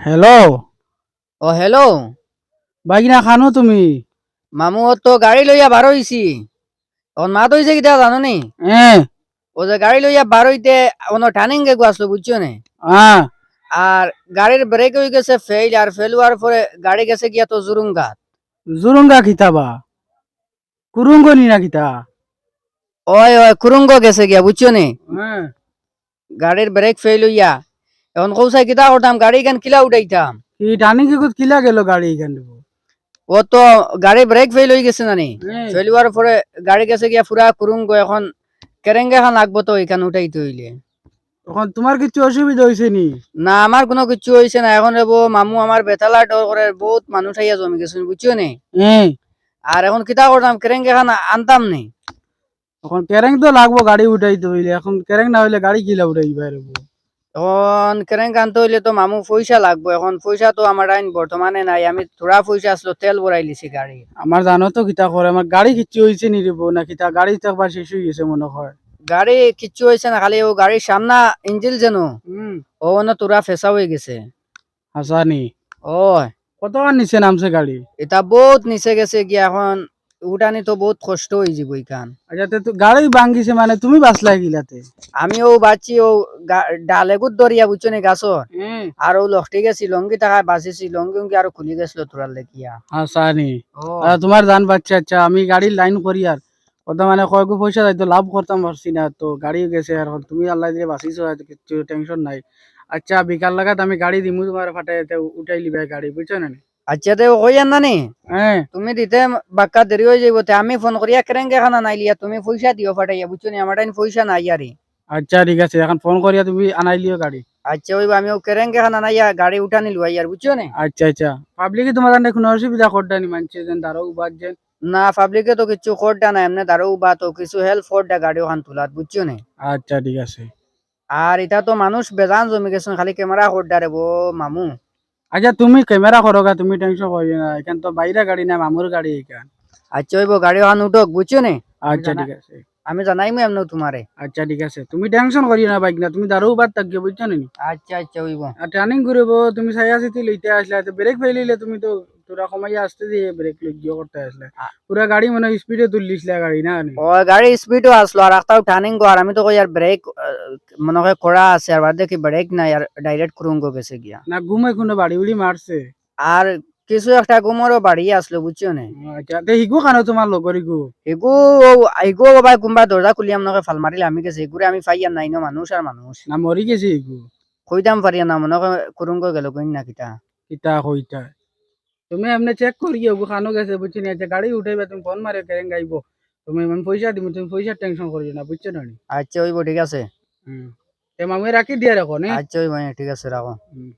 Hello, ও hello. বাইকিনা খানো তুমি? মামু তো গাড়ি লইয়া বার হইছি। এখন মাত হইছে কিটা জানো নি? হ্যাঁ, ও যে গাড়ি লইয়া বার হইতে অন্য টার্নিং গে আসলো বুঝছো নি? হ্যাঁ, আর গাড়ির ব্রেক হয়ে গেছে ফেল আর ফেল হওয়ার পরে গাড়ি গেছে গিয়া তো জুরুঙ্গাত। জুরুঙ্গা খিতাবা, কুরুঙ্গনি না খিতা? ওই ওই কুরুঙ্গ গেছে গিয়া বুঝছো নি? হ্যাঁ, গাড়ির ব্রেক ফেল হইয়া এখন কৌসাই কিটা করতাম গাড়ি গান কিলা উঠাইতাম। কি টানি কি কিলা গেল গাড়ি এখান? ও তো গাড়ি ব্রেক ফেল হয়ে গেছে না নি? হ্যাঁ, ফেল হওয়ার পরে গাড়ি গেছে গিয়া পুরা কুরুঙ্গ এখন কেরেঙ্গা খান লাগবো তো এখানে উঠাইতে হইলে। তখন তোমার কিছু অসুবিধা হয়েছে নি? না আমার কোনো কিছু হয়েছে না এখন এবো মামু আমার বেতালা ডর করে বহুত মানুষ আইয়া জমি গেছেন বুঝছো নি হ্যাঁ, আর এখন কিতা করতাম কেরেঙ্গে খান আনতাম নি তখন কেরেং তো লাগবো গাড়ি উঠাইতে হইলে, এখন কেরেং না হইলে গাড়ি কিলা উঠাইবা রবো? এখন কেরেঙ্গে আনতে হইলে তো মামু পয়সা লাগবো এখন পয়সা তো আমার আইন বর্তমানে নাই আমি থোড়া পয়সা আসলো তেল ভরাই লিছি গাড়ি আমার জানো তো কিতা করে, আমার গাড়ি কিচ্ছু হয়েছে নি রেবো না কিতা, গাড়ি তো একবার শেষ হয়ে গেছে মনে হয়। গাড়ি কিচ্ছু হয়েছে না খালি ও গাড়ির সামনা ইঞ্জিল যেন হুম, ও না তোরা ফেসা হয়ে গেছে হাসানি ও কত নিচে নামছে গাড়ি? এটা বহুত নিচে গেছে গিয়া এখন উঠানি তো বহুত কষ্ট হয়ে যাব ইখান আচ্ছা তো গাড়ি ভাঙ্গিছে মানে তুমি বাঁচলাই গিলাতে? আমিও বাঁচি ও ডালেগুত দরিয়া বুঝছো নি গাছর হ্যাঁ, আর ও লক্ষি গেছি লঙ্গি টাকা বাঁচিছি লঙ্গি উঙ্গি আরো খুলি গেছিল তোরার লেকিয়া হাসানি ও তোমার জান বাচ্চা আচ্ছা আমি গাড়ির লাইন করি আর কত মানে কয়েক পয়সা যাইতো লাভ করতাম পারছি না তো গাড়ি গেছে আর এখন তুমি আল্লাহ দিয়ে বাঁচিছো আর কিছু টেনশন নাই। আচ্ছা বিকাল লাগাত আমি গাড়ি দিমু তোমার ফাটাই উঠাই লিবে গাড়ি বুঝছো না নি? আচ্ছা তে কইয়ান না নি হ্যাঁ, তুমি দিতে বাক্কা দেরি হয়ে যাইব তে আমি ফোন করিয়া কেরেঙ্গে খানা নাইলিয়া তুমি পয়সা দিও ফাটাইয়া বুঝছো নি আমার টাইম পয়সা নাই আরে আচ্ছা ঠিক আছে এখন ফোন করিয়া তুমি আনাই লিও গাড়ি। আচ্ছা ওই আমি ও কেরেঙ্গে খানা নাইয়া গাড়ি উঠা নিলু আইয়ার বুঝছো নি আচ্ছা আচ্ছা পাবলিকে তোমার জানতে কোনো অসুবিধা করতে নি মানছে যেন দাঁড়ো উবাদ যেন? না পাবলিকে তো কিছু খোরডা না এমনি দাঁড়ো বা তো কিছু হেল্প ফোরডা গাড়ি ওখান তুলাত বুঝছো নি আচ্ছা ঠিক আছে। আর এটা তো মানুষ বেজান জমি গেছেন খালি ক্যামেরা খোরডা রে বো মামু আচ্ছা তুমি ক্যামেরা করো গা তুমি টেনশন করিও না এখান তো বাইরে গাড়ি না মামুর গাড়ি এখান। আচ্ছা ওইব গাড়ি ওখান উঠক বুঝছো নি আচ্ছা ঠিক আছে। আমি জানাইমু এমনি তোমারে আচ্ছা ঠিক আছে তুমি টেনশন করিও না বাইক না তুমি দাঁড়ো উবাদ থাকিও বুঝছো নি? আচ্ছা আচ্ছা ওইব আর টার্নিং করব তুমি ছায়া সিটি লইতে আসলে তো ব্রেক ফেলিলে তুমি তো তোরা কমাইয়া আসতে দিয়ে ব্রেক গিয়ে করতে আসলে পুরা গাড়ি মানে স্পিডে তুললিসলে গাড়ি না নি? ও গাড়ি স্পিডও আসলো আর রাস্তাও টার্নিং আর আমি তো কই আর ব্রেক মনে হয় করা আছে আর বাদ দেখি ব্রেক নাই আর ডাইরেক্ট কুরুঙ্গ গেছে গিয়া না ঘুমে কোনো বাড়ি উড়ি মারছে? আর কিছু একটা গুমরও বাড়ি আসলো বুঝছো নি আচ্ছা তে হিগু খানো তোমার লগর হিগু? এগু এগু ভাই কোনবা দরজা খুলিয়াম নকে ফাল মারিলে আমি গেছে এগুরে আমি ফাইয়ার নাই ন মানুষ আর মানুষ না মরি গেছে হিগু? কইতাম পারিয়া না মনে হয় কুরুঙ্গ গেল কইন না কিটা কিতা কইতা তুমি এমনি চেক করিও গু খানো গেছে বুঝছো নি? আচ্ছা গাড়ি উঠাইবে তুমি ফোন মারে কেরেন গাইব তুমি আমি পয়সা দিব তুমি পয়সা টেনশন করিও না বুঝছো না নি? আচ্ছা ওইব ঠিক আছে হুম তে মামু রাখি দিয়ে রাখো নে? আচ্ছা ওইব ঠিক আছে রাখো হুম।